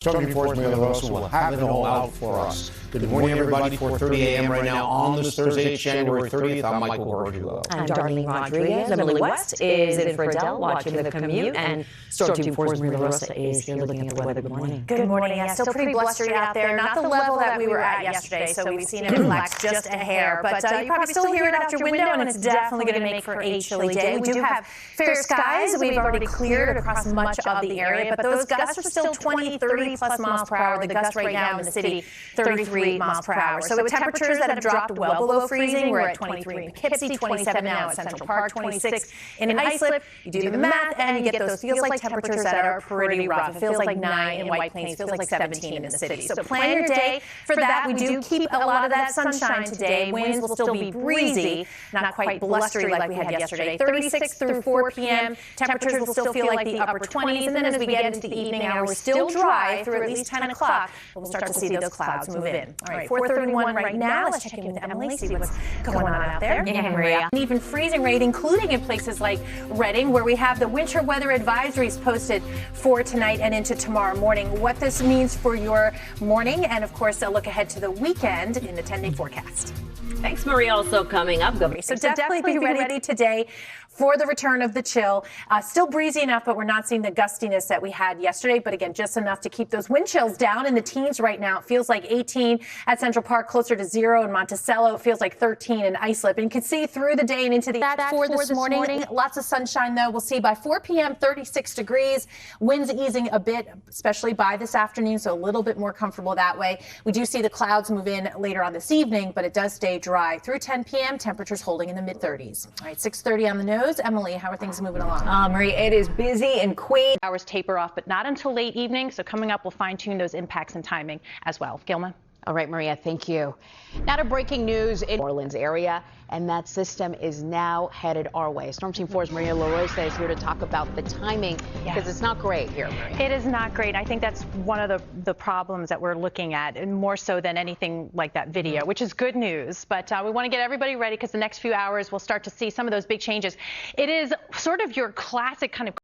𝗁𝗡𝗄𝗎 LaRosa will have it all out for us. Good morning, everybody. 4:30 a.m. right now on this Thursday, January 30th. I'm Michael Borgia. I'm Darlene Rodriguez. Emily West is in for Adelle, watching the commute, and Storm Team 4's Maria LaRosa is here looking at the weather. Good morning. Good morning. Yeah, still pretty blustery out there. Not the level that we were at yesterday, so we've seen it relax just a hair. But you probably still hear it out your window, and it's definitely going to make for a chilly day. We do have fair skies. We've already cleared across much of the area, but those gusts are still 20, 30 plus miles per hour. The gust right now in the city, 33 miles per hour. So with temperatures that have dropped well below freezing, we're at 23 in 𝘂𝗵𝗄𝗃, 27 now at Central Park, 26 in 𝗺'𝗵𝗄𝗃. You do the math and you get those feels like temperatures that are pretty rough. It feels like 9 in White Plains, feels like 17 in the city. So plan your day for that. We do keep a lot of that sunshine today. Winds will still be breezy, not quite blustery like we had yesterday. 36 through 4 p.m. Temperatures will still feel like the upper 20s, and then as we get into the evening hours, still dry through at least 10 o'clock. We'll start to see those clouds move in. All right, 4:31 right now. Let's check in with Emily, see what's going on out there. Yeah, Maria. An even freezing rate, including in places like Reading, where we have the winter weather advisories posted for tonight and into tomorrow morning. What this means for your morning, and of course, a look ahead to the weekend in the 10-day forecast. Thanks, Maria. Also coming up. So definitely be ready today for the return of the chill. Still breezy enough, but we're not seeing the gustiness that we had yesterday. But again, just enough to keep those wind chills down in the teens right now. It feels like 18 at Central Park, closer to 0 in Monticello. It feels like 13 in Islip. And you can see through the day and into the that for this morning. Lots of sunshine, though. We'll see by 4 p.m., 36 degrees. Winds easing a bit, especially by this afternoon, so a little bit more comfortable that way. We do see the clouds move in later on this evening, but it does stay dry through 10 p.m. Temperatures holding in the mid-30s. All right, 6:30 on the nose. Emily, how are things moving along? Marie, it is busy in Queen. Hours taper off, but not until late evening. So coming up, we'll fine-tune those impacts and timing as well. Gilma. All right, Maria, thank you. Now to breaking news in New Orleans area, and that system is now headed our way. Storm Team 4's Maria LaRosa is here to talk about the timing, because it's not great here, Maria. It is not great. I think that's one of the problems that we're looking at, and more so than anything like that video, which is good news. But we want to get everybody ready, because the next few hours we'll start to see some of those big changes. It is sort of your classic kind of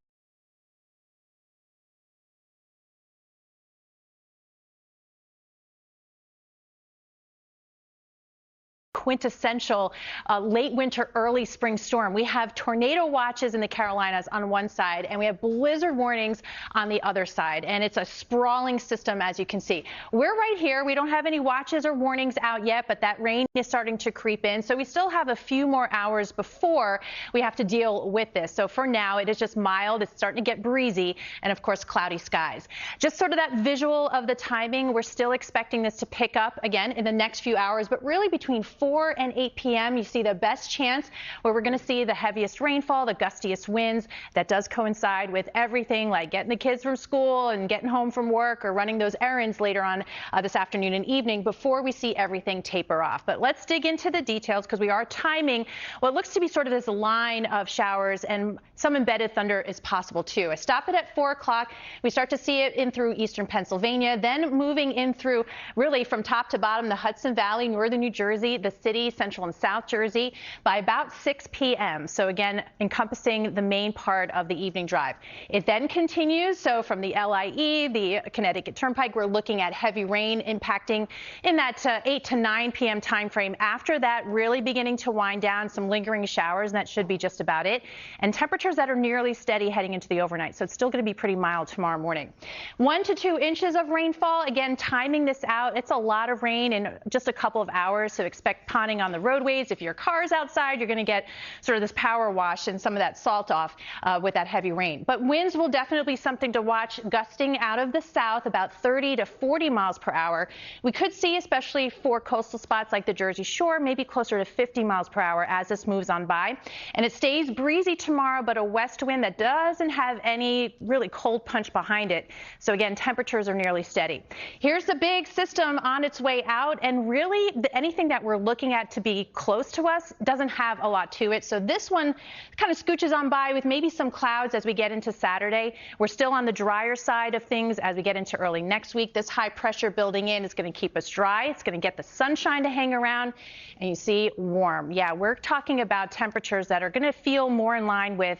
quintessential late winter, early spring storm. We have tornado watches in the Carolinas on one side, and we have blizzard warnings on the other side. And it's a sprawling system, as you can see. We're right here. We don't have any watches or warnings out yet, but that rain is starting to creep in. So we still have a few more hours before we have to deal with this. So for now, it is just mild. It's starting to get breezy, and of course, cloudy skies. Just sort of that visual of the timing. We're still expecting this to pick up again in the next few hours, but really between 4 and 8 p.m. you see the best chance where we're going to see the heaviest rainfall, the gustiest winds. That does coincide with everything like getting the kids from school and getting home from work, or running those errands later on this afternoon and evening before we see everything taper off. But let's dig into the details, because we are timing what looks to be sort of this line of showers, and some embedded thunder is possible too. I stop it at 4 o'clock. We start to see it in through eastern Pennsylvania, then moving in through really from top to bottom the Hudson Valley, northern New Jersey, the city, central and south Jersey by about 6 p.m. So again, encompassing the main part of the evening drive. It then continues. So from the LIE, the Connecticut Turnpike, we're looking at heavy rain impacting in that 8 to 9 p.m. time frame. After that, really beginning to wind down, some lingering showers, and that should be just about it. And temperatures that are nearly steady heading into the overnight. So it's still going to be pretty mild tomorrow morning. 1 to 2 inches of rainfall. Again, timing this out. It's a lot of rain in just a couple of hours, so expect ponding on the roadways. If your car's outside, you're going to get sort of this power wash and some of that salt off with that heavy rain. But winds will definitely be something to watch, gusting out of the south about 30 to 40 miles per hour. We could see, especially for coastal spots like the Jersey Shore, maybe closer to 50 miles per hour as this moves on by. And it stays breezy tomorrow, but a west wind that doesn't have any really cold punch behind it. So again, temperatures are nearly steady. Here's the big system on its way out, and really anything that we're looking at to be close to us doesn't have a lot to it. So this one kind of scooches on by with maybe some clouds as we get into Saturday. We're still on the drier side of things as we get into early next week. This high pressure building in is going to keep us dry. It's going to get the sunshine to hang around, and you see warm. Yeah, we're talking about temperatures that are going to feel more in line with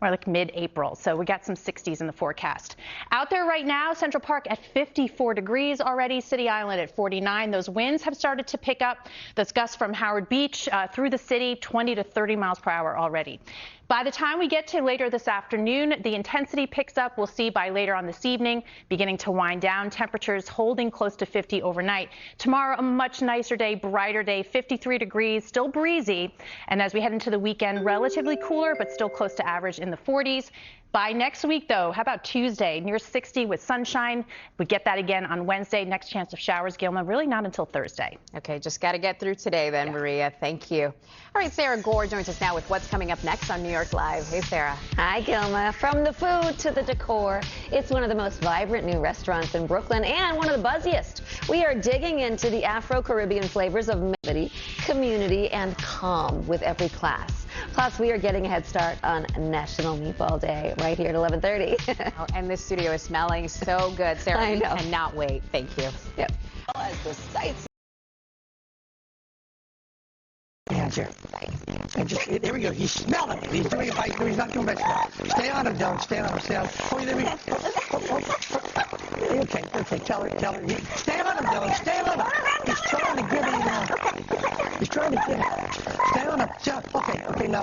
more like mid-April. So we got some 60s in the forecast. Out there right now, Central Park at 54 degrees already, City Island at 49. Those winds have started to pick up. Those gusts from Howard Beach through the city, 20 to 30 miles per hour already. By the time we get to later this afternoon, the intensity picks up. We'll see by later on this evening, beginning to wind down. Temperatures holding close to 50 overnight. Tomorrow, a much nicer day, brighter day, 53 degrees, still breezy. And as we head into the weekend, relatively cooler, but still close to average in the 40s. By next week, though, how about Tuesday? Near 60 with sunshine. We get that again on Wednesday. Next chance of showers, Gilma, really not until Thursday. Okay, just got to get through today then, Maria. Thank you. All right, Sarah Gore joins us now with what's coming up next on New York Live. Hey, Sarah. Hi, Gilma. From the food to the decor, it's one of the most vibrant new restaurants in Brooklyn and one of the buzziest. We are digging into the Afro-Caribbean flavors of melody, community, and calm with every class. Plus, we are getting a head start on National Meatball Day right here at 11:30. Oh, and this studio is smelling so good, Sarah. I know. We cannot wait. Thank you. Yep. As the sights. And just, there we go. He's smelling it. He's doing it like he's not doing it now. Stay on him, Dylan. Stay on him. Stay on him. Oh, there we go. Okay. Tell her. Stay on him, Dylan. Stay on him. He's trying to get him now. He's trying to get him. Stay on him. Okay, now.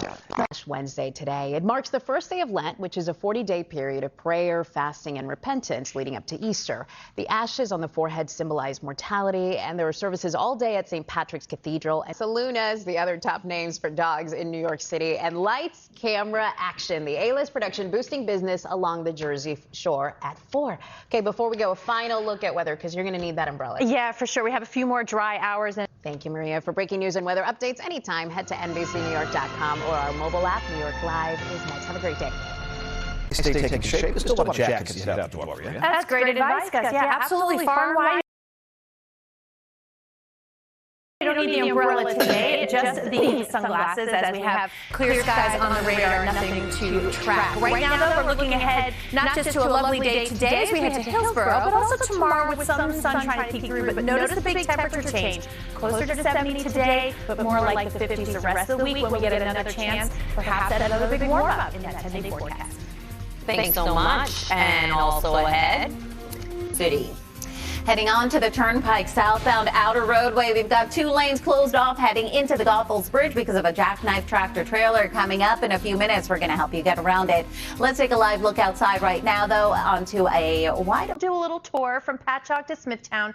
Ash Wednesday today. It marks the first day of Lent, which is a 40-day period of prayer, fasting, and repentance leading up to Easter. The ashes on the forehead symbolize mortality, and there are services all day at St. Patrick's Cathedral. And Salunas, the other top names for dogs in New York City, and Lights, Camera, Action, the A-list production boosting business along the Jersey Shore at 4. Okay, before we go, a final look at weather, because you're going to need that umbrella. Yeah, for sure. We have a few more dry hours. Thank you, Maria. For breaking news and weather updates anytime, head to NBCNewYork.com or our mobile app. New York Live is next. Have a great day. Stay taking shape. Still want jackets as you head out the door, yeah? That's great advice, Gus. Yeah, absolutely. Far and wide. You don't need the umbrella today, just the sunglasses, as we have clear skies on the radar, nothing to track. Right now, though, we're looking ahead not just to a lovely day today as we head to Hillsborough, but also tomorrow with some sun trying to peek through. But notice the big temperature change. Closer to 70 today, but more like the 50s the rest of the week when we get another chance, perhaps at another big warm-up in that 10-day forecast. Thanks so much. And also ahead, city. Heading on to the Turnpike southbound outer roadway, we've got 2 lanes closed off heading into the Goethals Bridge because of a jackknife tractor trailer. Coming up in a few minutes, we're going to help you get around it. Let's take a live look outside right now, though, onto a wide. Do a little tour from Patchogue to Smithtown,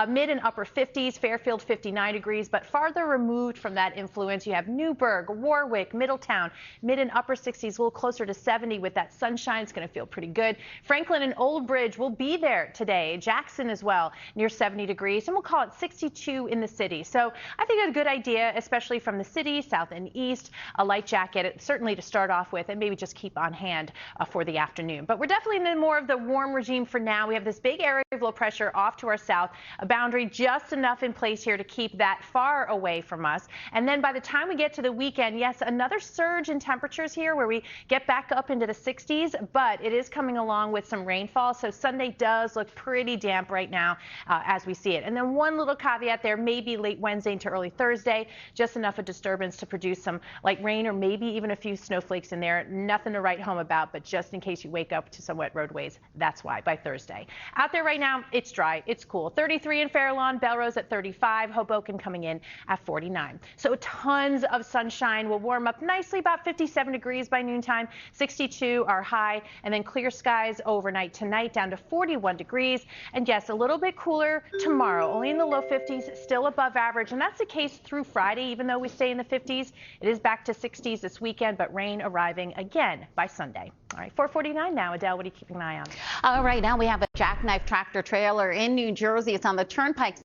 mid and upper 50s, Fairfield 59 degrees, but farther removed from that influence, you have Newburgh, Warwick, Middletown, mid and upper 60s, a little closer to 70 with that sunshine. It's going to feel pretty good. Franklin and Old Bridge will be there today. Jackson as well, near 70 degrees, and we'll call it 62 in the city. So I think it's a good idea, especially from the city, south and east, a light jacket, certainly to start off with, and maybe just keep on hand for the afternoon. But we're definitely in more of the warm regime for now. We have this big area of low pressure off to our south, a boundary just enough in place here to keep that far away from us. And then by the time we get to the weekend, yes, another surge in temperatures here where we get back up into the 60s, but it is coming along with some rainfall. So Sunday does look pretty damp right now as we see it. And then one little caveat there, maybe late Wednesday into early Thursday, just enough of disturbance to produce some light rain or maybe even a few snowflakes in there. Nothing to write home about, but just in case you wake up to some wet roadways, that's why by Thursday. Out there right now, it's dry, it's cool. 33 in Fair Lawn, Belrose at 35, Hoboken coming in at 49. So tons of sunshine. Will warm up nicely, about 57 degrees by noontime, 62 our high, and then clear skies overnight tonight down to 41 degrees. And yes, a little bit cooler tomorrow, only in the low 50s, still above average, and that's the case through Friday. Even though we stay in the 50s, it is back to 60s this weekend, but rain arriving again by Sunday. All right, 4:49 now. Adele, what are you keeping an eye on? All right, now we have a jackknife tractor trailer in New Jersey. It's on the Turnpike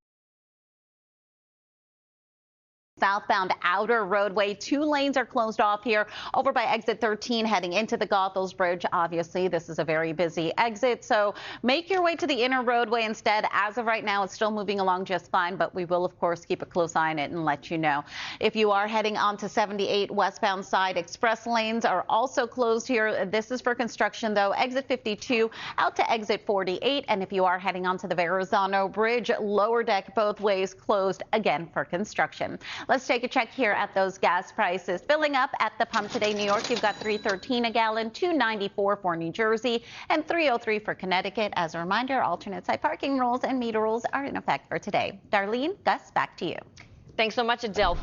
southbound outer roadway. 2 lanes are closed off here over by exit 13 heading into the Goethals Bridge. Obviously, this is a very busy exit, so make your way to the inner roadway instead. As of right now, it's still moving along just fine, but we will, of course, keep a close eye on it and let you know. If you are heading onto 78 westbound side, express lanes are also closed here. This is for construction, though. Exit 52 out to exit 48, and if you are heading onto the Verrazano Bridge, lower deck both ways closed again for construction. Let's take a check here at those gas prices. Filling up at the pump today, New York, you've got $3.13 a gallon, $2.94 for New Jersey, and $3.03 for Connecticut. As a reminder, alternate side parking rules and meter rules are in effect for today. Darlene, Gus, back to you. Thanks so much, Adele.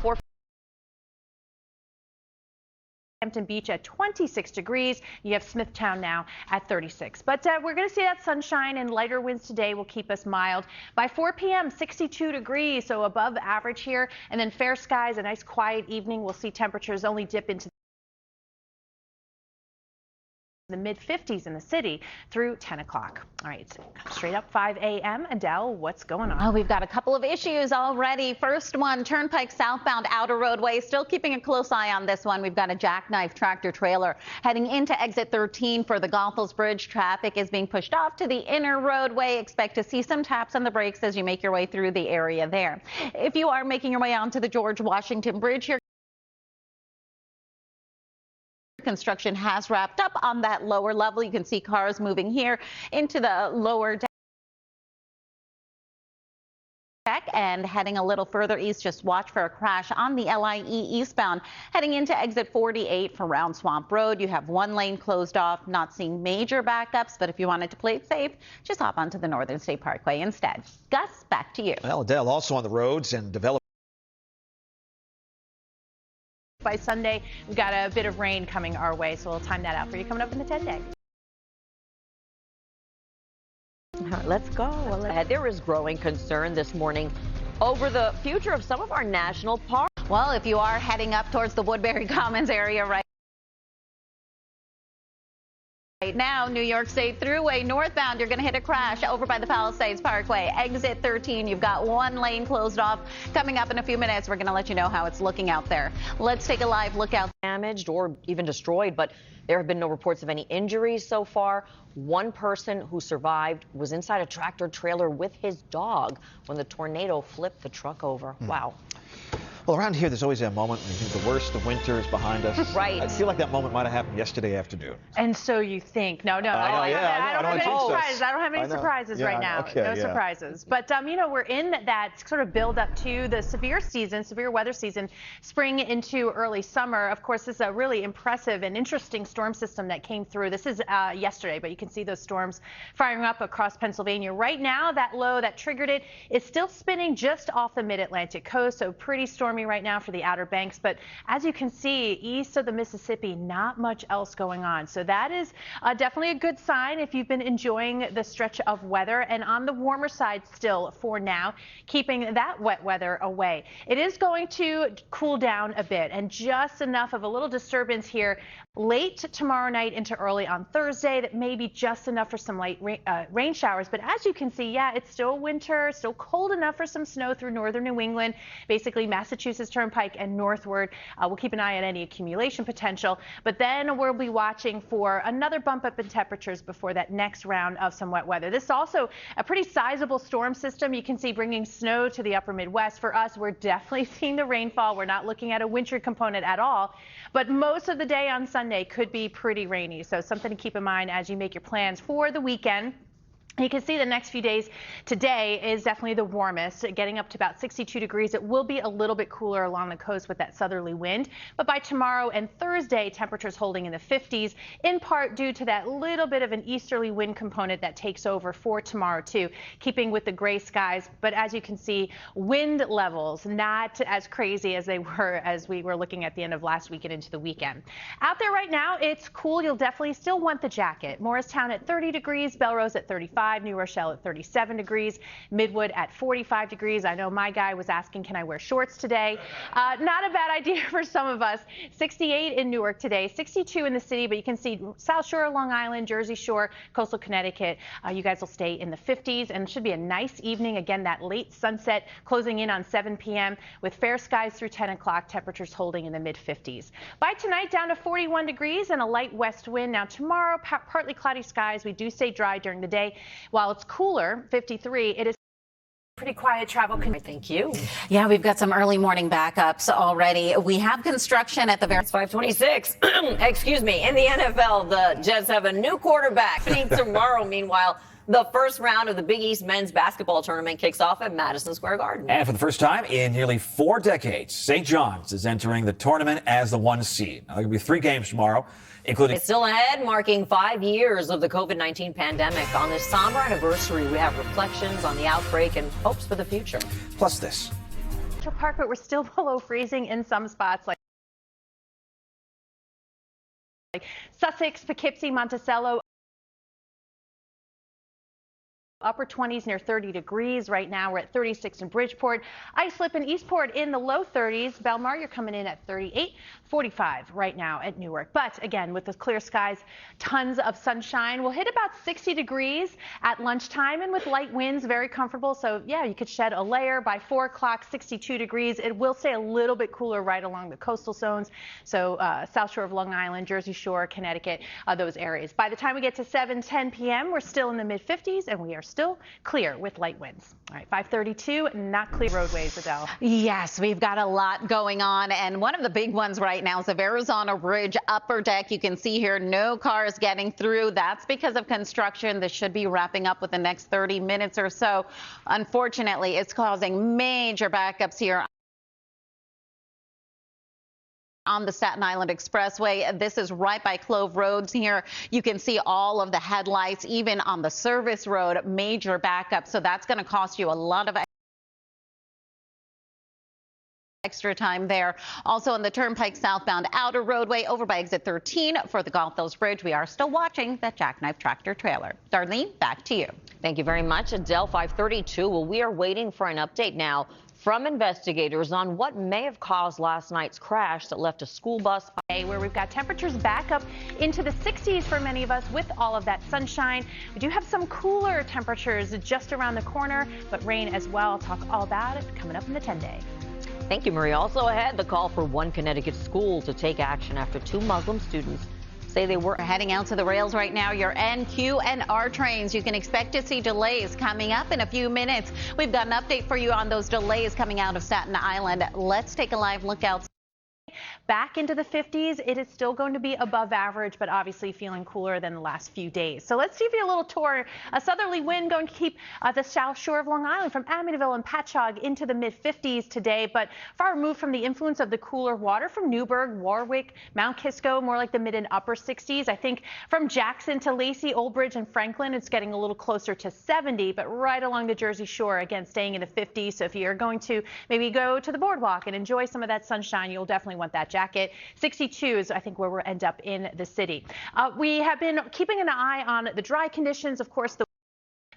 Hampton Beach at 26 degrees. You have Smithtown now at 36. But we're going to see that sunshine, and lighter winds today will keep us mild. By 4 p.m., 62 degrees, so above average here. And then fair skies, a nice quiet evening. We'll see temperatures only dip into the mid-50s in the city through 10 o'clock. All right, so straight up 5 a.m. Adele, what's going on? Oh, we've got a couple of issues already. First one, Turnpike southbound outer roadway. Still keeping a close eye on this one. We've got a jackknife tractor trailer heading into exit 13 for the Goethals Bridge. Traffic is being pushed off to the inner roadway. Expect to see some taps on the brakes as you make your way through the area there. If you are making your way onto the George Washington Bridge here, construction has wrapped up on that lower level. You can see cars moving here into the lower deck and heading a little further east. Just watch for a crash on the LIE eastbound heading into exit 48 for Round Swamp Road. You have one lane closed off, not seeing major backups, but if you wanted to play it safe, just hop onto the Northern State Parkway instead. Gus, back to you. Well, Adele, also on the roads and develop. By Sunday, we've got a bit of rain coming our way, so we'll time that out for you coming up in the 10-day. Let's go. There is growing concern this morning over the future of some of our national parks. Well, if you are heading up towards the Woodbury Commons area right now, New York State Thruway northbound, you're going to hit a crash over by the Palisades Parkway. Exit 13, you've got one lane closed off. Coming up in a few minutes, we're going to let you know how it's looking out there. Let's take a live look out. Damaged or even destroyed, but there have been no reports of any injuries so far. One person who survived was inside a tractor trailer with his dog when the tornado flipped the truck over. Wow. Well, around here, there's always a moment when you think the worst of winter is behind us. Right. I feel like that moment might have happened yesterday afternoon. And so you think. No, I don't have any surprises. I don't have any surprises right now. Okay, no surprises. But, you know, we're in that sort of build up to the severe weather season, spring into early summer. Of course, this is a really impressive and interesting storm system that came through. This is yesterday, but you can see those storms firing up across Pennsylvania. Right now, that low that triggered it is still spinning just off the mid-Atlantic coast, so pretty stormy right now for the Outer Banks. But as you can see, east of the Mississippi, not much else going on. So that is definitely a good sign if you've been enjoying the stretch of weather. And on the warmer side still for now, keeping that wet weather away. It is going to cool down a bit, and just enough of a little disturbance here late tomorrow night into early on Thursday that may be just enough for some light rain showers. But as you can see, yeah, it's still winter, still cold enough for some snow through northern New England, basically Massachusetts Turnpike and northward. We'll keep an eye on any accumulation potential, but then we'll be watching for another bump up in temperatures before that next round of some wet weather. This is also a pretty sizable storm system. You can see bringing snow to the upper Midwest. For us, we're definitely seeing the rainfall. We're not looking at a wintry component at all, but most of the day on Sunday could be pretty rainy. So something to keep in mind as you make your plans for the weekend. You can see the next few days. Today is definitely the warmest, getting up to about 62 degrees. It will be a little bit cooler along the coast with that southerly wind. But by tomorrow and Thursday, temperatures holding in the 50s, in part due to that little bit of an easterly wind component that takes over for tomorrow too, keeping with the gray skies. But as you can see, wind levels not as crazy as they were as we were looking at the end of last week and into the weekend. Out there right now, it's cool. You'll definitely still want the jacket. Morristown at 30 degrees, Bellerose at 35. New Rochelle at 37 degrees, Midwood at 45 degrees. I know my guy was asking, can I wear shorts today? Not a bad idea for some of us. 68 in Newark today, 62 in the city, but you can see South Shore, Long Island, Jersey Shore, coastal Connecticut. You guys will stay in the 50s, and it should be a nice evening. Again, that late sunset closing in on 7 p.m. with fair skies through 10 o'clock, temperatures holding in the mid-50s. By tonight, down to 41 degrees and a light west wind. Now tomorrow, partly cloudy skies. We do stay dry during the day. While it's cooler, 53, it is Pretty quiet travel. Thank you. Yeah, we've got some early morning backups already. We have construction at the very... It's 5:26. Excuse me. In the NFL, the Jets have a new quarterback. Tomorrow, meanwhile, The first round of the Big East men's basketball tournament kicks off at Madison Square Garden. And for the first time in nearly 4 decades, St. John's is entering the tournament as the 1 seed. Now, there will be 3 games tomorrow, including... It's still ahead, marking 5 years of the COVID-19 pandemic. On this somber anniversary, we have reflections on the outbreak and hopes for the future. Plus this. Central Park, but we're still below freezing in some spots like Sussex, Poughkeepsie, Monticello. Upper 20s near 30 degrees. Right now we're at 36 in Bridgeport. Islip and Eastport in the low 30s. Belmar, you're coming in at 38, 45 right now at Newark. But again, with the clear skies, tons of sunshine. We'll hit about 60 degrees at lunchtime and with light winds, very comfortable. So yeah, you could shed a layer by 4 o'clock, 62 degrees. It will stay a little bit cooler right along the coastal zones. So South Shore of Long Island, Jersey Shore, Connecticut, those areas. By the time we get to 7-10 p.m., we're still in the mid 50s and we are still clear with light winds. All right, 532, not clear roadways, Adele. Yes, we've got a lot going on, and one of the big ones right now is the Verrazano Bridge upper deck. You can see here no cars getting through. That's because of construction. This should be wrapping up within the next 30 minutes or so. Unfortunately, it's causing major backups here on the Staten Island Expressway. This is right by Clove Roads here. You can see all of the headlights, even on the service road, major backup. So that's going to cost you a lot of extra time there. Also on the Turnpike southbound outer roadway over by exit 13 for the Goethals Bridge. We are still watching that jackknife tractor trailer. Darlene, back to you. Thank you very much, Adele. 532. Well, we are waiting for an update now from investigators on what may have caused last night's crash that left a school bus. Where we've got temperatures back up into the 60s for many of us with all of that sunshine. We do have some cooler temperatures just around the corner, but rain as well. I'll talk all about it coming up in the 10-day. Thank you, Marie. Also ahead, the call for one Connecticut school to take action after 2 Muslim students say they were heading out to the rails right now. Your N, Q, and R trains. You can expect to see delays coming up in a few minutes. We've got an update for you on those delays coming out of Staten Island. Let's take a live look out. Back into the 50s, it is still going to be above average, but obviously feeling cooler than the last few days. So let's give you a little tour. A southerly wind going to keep the South Shore of Long Island from Amityville and Patchogue into the mid 50s today, but far removed from the influence of the cooler water from Newburgh, Warwick, Mount Kisco, more like the mid and upper 60s. I think from Jackson to Lacey, Old Bridge, and Franklin, it's getting a little closer to 70, but right along the Jersey Shore, again, staying in the 50s. So if you're going to maybe go to the boardwalk and enjoy some of that sunshine, you'll definitely want that jacket. 62 is, I think, where we'll end up in the city. We have been keeping an eye on the dry conditions, of course,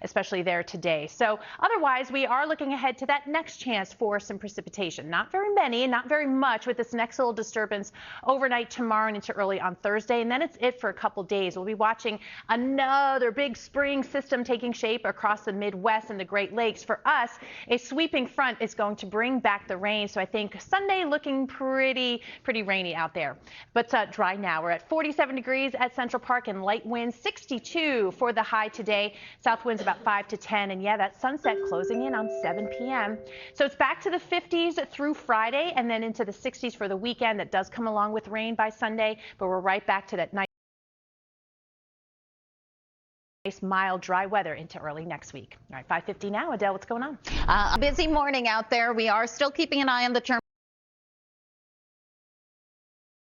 especially there today. So otherwise, we are looking ahead to that next chance for some precipitation. Not very many, not very much with this next little disturbance overnight tomorrow and into early on Thursday. And then it's it for a couple days. We'll be watching another big spring system taking shape across the Midwest and the Great Lakes. For us, a sweeping front is going to bring back the rain. So I think Sunday looking pretty rainy out there. But dry now. We're at 47 degrees at Central Park and light winds, 62 for the high today. South winds about 5 to 10, and yeah, that sunset closing in on 7 p.m. So it's back to the 50s through Friday and then into the 60s for the weekend. That does come along with rain by Sunday, but we're right back to that nice mild dry weather into early next week. All right, 5:50 now. Adele, what's going on? A busy morning out there. We are still keeping an eye on the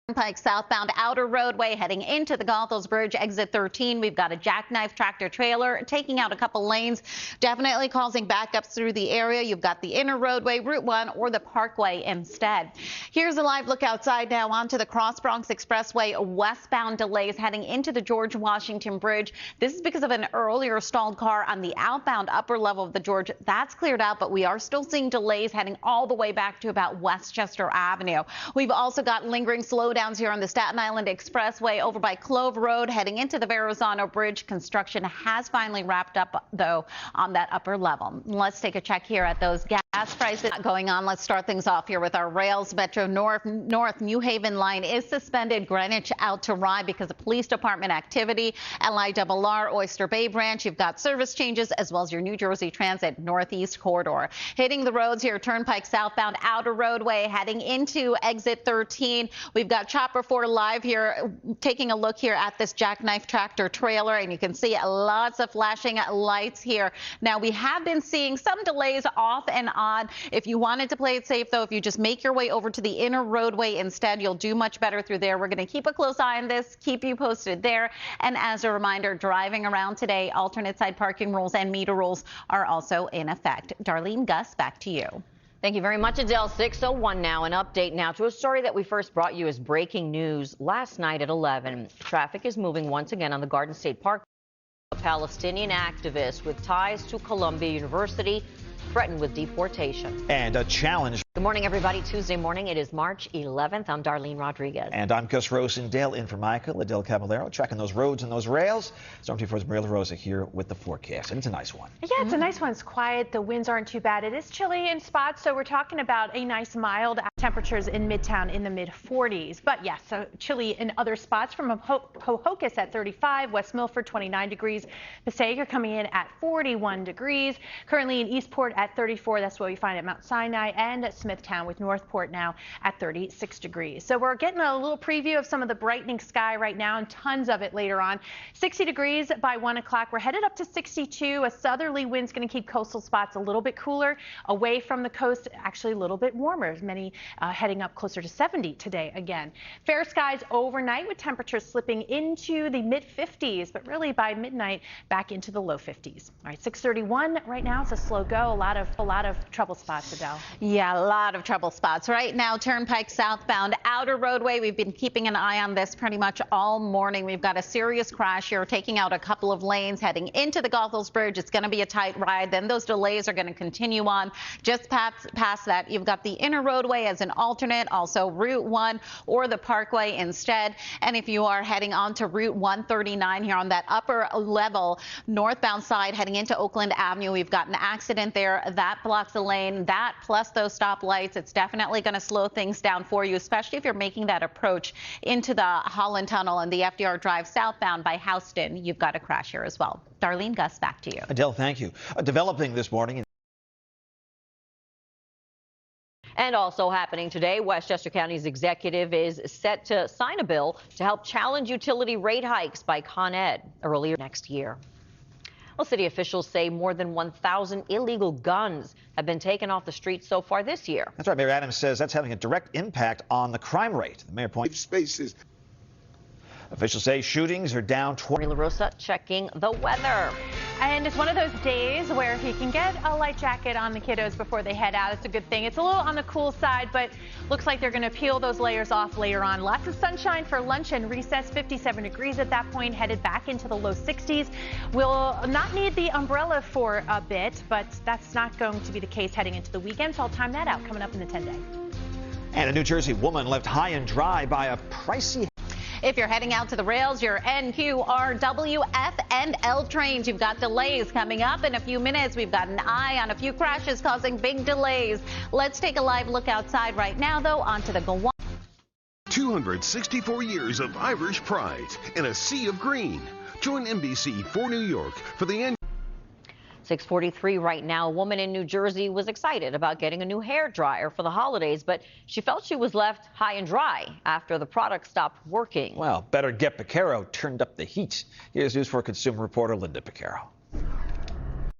Turnpike southbound outer roadway heading into the Goethals Bridge, exit 13. We've got a jackknife tractor trailer taking out a couple lanes, definitely causing backups through the area. You've got the inner roadway, Route 1, or the Parkway instead. Here's a live look outside now onto the Cross Bronx Expressway. Westbound delays heading into the George Washington Bridge. This is because of an earlier stalled car on the outbound upper level of the George. That's cleared out, but we are still seeing delays heading all the way back to about Westchester Avenue. We've also got lingering slowdowns here on the Staten Island Expressway over by Clove Road heading into the Verrazano Bridge. Construction has finally wrapped up, though, on that upper level. Let's take a check here at those gaps. Gas prices going on. Let's start things off here with our rails. Metro North New Haven line is suspended. Greenwich out to Rye because of police department activity. LIRR Oyster Bay branch. You've got service changes as well as your New Jersey Transit Northeast corridor. Hitting the roads here, Turnpike southbound outer roadway heading into exit 13. We've got 𝗂𝗶𝗃𝗏 live here, taking a look here at this jackknife tractor trailer, and you can see lots of flashing lights here. Now we have been seeing some delays off and on. If you wanted to play it safe, though, if you just make your way over to the inner roadway instead, you'll do much better through there. We're going to keep a close eye on this, keep you posted there. And as a reminder, driving around today, alternate side parking rules and meter rules are also in effect. Darlene, Gus, back to you. Thank you very much, Adele. 6:01 now. An update now to a story that we first brought you as breaking news last night at 11. Traffic is moving once again on the Garden State Park. A Palestinian activist with ties to Columbia University threatened with deportation. And a challenge. Good morning, everybody. Tuesday morning. It is March 11th. I'm Darlene Rodriguez. And I'm Gus Rosendale in for Michael, Adelle Traffic, checking those roads and those rails. Sᵉ₴ 4's Maria LaRosa here with the forecast. And it's a nice one. Yeah, it's a nice one. It's quiet. The winds aren't too bad. It is chilly in spots, so we're talking about a nice mild temperatures in Midtown in the mid-40s. But yes, so chilly in other spots from Ho-Ho-Kus at 35, West Milford 29 degrees, Passaic coming in at 41 degrees. Currently in Eastport at 34. That's what we find at Mount Sinai and at Smithtown, with Northport now at 36 degrees. So we're getting a little preview of some of the brightening sky right now, and tons of it later on. 60 degrees by 1 o'clock. We're headed up to 62. A southerly wind's going to keep coastal spots a little bit cooler. Away from the coast, actually a little bit warmer. Many heading up closer to 70 today again. Fair skies overnight with temperatures slipping into the mid-50s, but really by midnight back into the low 50s. All right, 6:31 right now. It's a slow go. A lot of trouble spots, Adele. Yeah, a lot of trouble spots right now. Turnpike southbound outer roadway. We've been keeping an eye on this pretty much all morning. We've got a serious crash here, taking out a couple of lanes heading into the Goethals Bridge. It's going to be a tight ride. Then those delays are going to continue on. Just past that, you've got the inner roadway as an alternate, also Route 1 or the Parkway instead. And if you are heading on to Route 139 here on that upper level northbound side heading into Oakland Avenue, we've got an accident there. That blocks the lane. That plus those stoplights, it's definitely going to slow things down for you, especially if you're making that approach into the Holland Tunnel and the FDR Drive southbound by Houston. You've got a crash here as well. Darlene, Gus, back to you. Adele, thank you. Developing this morning. And also happening today, Westchester County's executive is set to sign a bill to help challenge utility rate hikes by Con Ed earlier next year. Well, city officials say more than 1,000 illegal guns have been taken off the streets so far this year. That's right. Mayor Adams says that's having a direct impact on the crime rate. The mayor points spaces. Officials say shootings are down. LaRosa checking the weather. And it's one of those days where if you can get a light jacket on the kiddos before they head out, it's a good thing. It's a little on the cool side, but looks like they're going to peel those layers off later on. Lots of sunshine for lunch and recess, 57 degrees at that point, headed back into the low 60s. We'll not need the umbrella for a bit, but that's not going to be the case heading into the weekend, so I'll time that out coming up in the 10-day. And a New Jersey woman left high and dry by a pricey. If you're heading out to the rails, your NQRW, F, and L trains, you've got delays coming up in a few minutes. We've got an eye on a few crashes causing big delays. Let's take a live look outside right now, though, onto the 𝗂𝗽𝗋. 264 years of Irish pride in a sea of green. Join NBC for New York for the end. 6:43 right now. A woman in New Jersey was excited about getting a new hair dryer for the holidays, but she felt she was left high and dry after the product stopped working. Well, better get 𝗂𝗵𝗁𝗏 turned up the heat. Here's News 4 consumer reporter Linda Piquero.